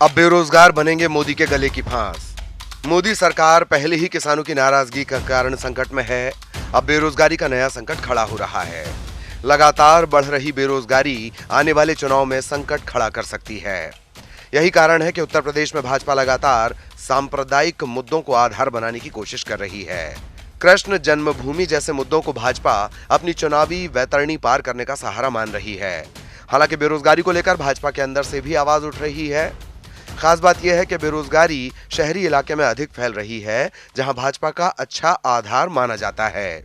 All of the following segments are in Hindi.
अब बेरोजगार बनेंगे मोदी के गले की फांस। मोदी सरकार पहले ही किसानों की नाराजगी के कारण संकट में है। अब बेरोजगारी का नया संकट खड़ा हो रहा है। लगातार बढ़ रही बेरोजगारी आने वाले चुनाव में संकट खड़ा कर सकती है। यही कारण है कि उत्तर प्रदेश में भाजपा लगातार सांप्रदायिक मुद्दों को आधार बनाने की कोशिश कर रही है। कृष्ण जन्मभूमि जैसे मुद्दों को भाजपा अपनी चुनावी वैतरणी पार करने का सहारा मान रही है। हालांकि बेरोजगारी को लेकर भाजपा के अंदर से भी आवाज उठ रही है। खास बात यह है कि बेरोजगारी शहरी इलाके में अधिक फैल रही है, जहां भाजपा का अच्छा आधार माना जाता है।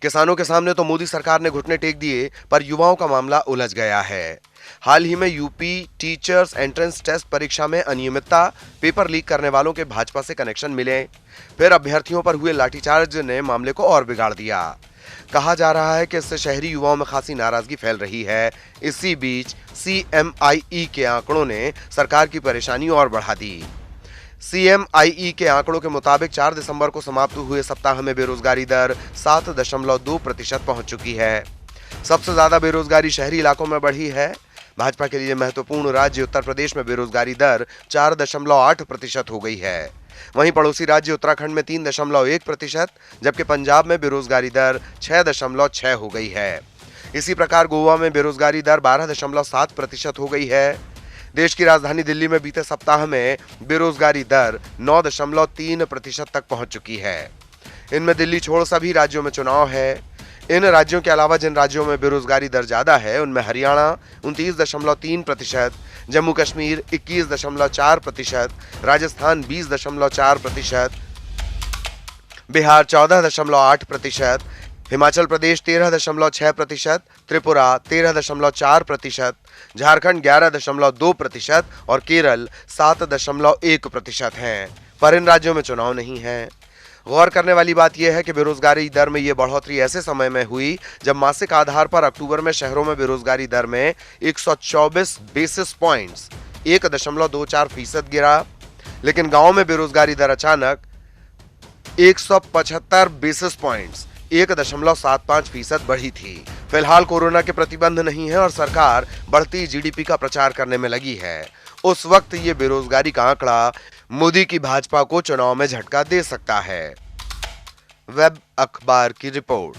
किसानों के सामने तो मोदी सरकार ने घुटने टेक दिए, पर युवाओं का मामला उलझ गया है। हाल ही में यूपी टीचर्स एंट्रेंस टेस्ट परीक्षा में अनियमितता, पेपर लीक करने वालों के भाजपा से कनेक्शन मिले। फिर अभ्यर्थियों पर हुए लाठीचार्ज ने मामले को और बिगाड़ दिया। कहा जा रहा है कि इससे शहरी युवाओं में खासी नाराजगी फैल रही है। इसी बीच CMIE के आंकड़ों ने सरकार की परेशानी और बढ़ा दी। CMIE के आंकड़ों के मुताबिक 4 दिसंबर को समाप्त हुए सप्ताह में बेरोजगारी दर 7.2% पहुंच चुकी है। सबसे ज्यादा बेरोजगारी शहरी इलाकों में बढ़ी है। भाजपा के लिए महत्वपूर्ण राज्य उत्तर प्रदेश में बेरोजगारी दर 4.8% हो गई है। वहीं पड़ोसी राज्य उत्तराखंड में 3.1%, जबकि पंजाब में बेरोजगारी दर 6.6 हो गई है। इसी प्रकार गोवा में बेरोजगारी दर 12.7% हो गई है। देश की राजधानी दिल्ली में बीते सप्ताह में बेरोजगारी दर 9.3% तक पहुंच चुकी है। इनमें दिल्ली छोड़ सभी राज्यों में चुनाव है। इन राज्यों के अलावा जिन राज्यों में बेरोजगारी दर ज्यादा है उनमें हरियाणा 29.3%, जम्मू कश्मीर 21.4%, राजस्थान 20.4%, बिहार 14.8%, हिमाचल प्रदेश 13.6%, त्रिपुरा 13.4%, झारखंड 11.2% और केरल 7.1% हैं। पर इन राज्यों में चुनाव नहीं है। गौर करने वाली बात यह है कि बेरोजगारी दर में यह बढ़ोतरी ऐसे समय में हुई जब मासिक आधार पर अक्टूबर में शहरों में बेरोजगारी दर में 124 बेसिस पॉइंट्स 1.24% गिरा, लेकिन गांव में बेरोजगारी दर अचानक 175 बेसिस पॉइंट्स 1.75% बढ़ी थी। फिलहाल कोरोना के प्रतिबंध नहीं है और सरकार बढ़ती GDP का प्रचार करने में लगी है। उस वक्त ये बेरोजगारी का आंकड़ा मोदी की भाजपा को चुनाव में झटका दे सकता है। वेब अखबार की रिपोर्ट।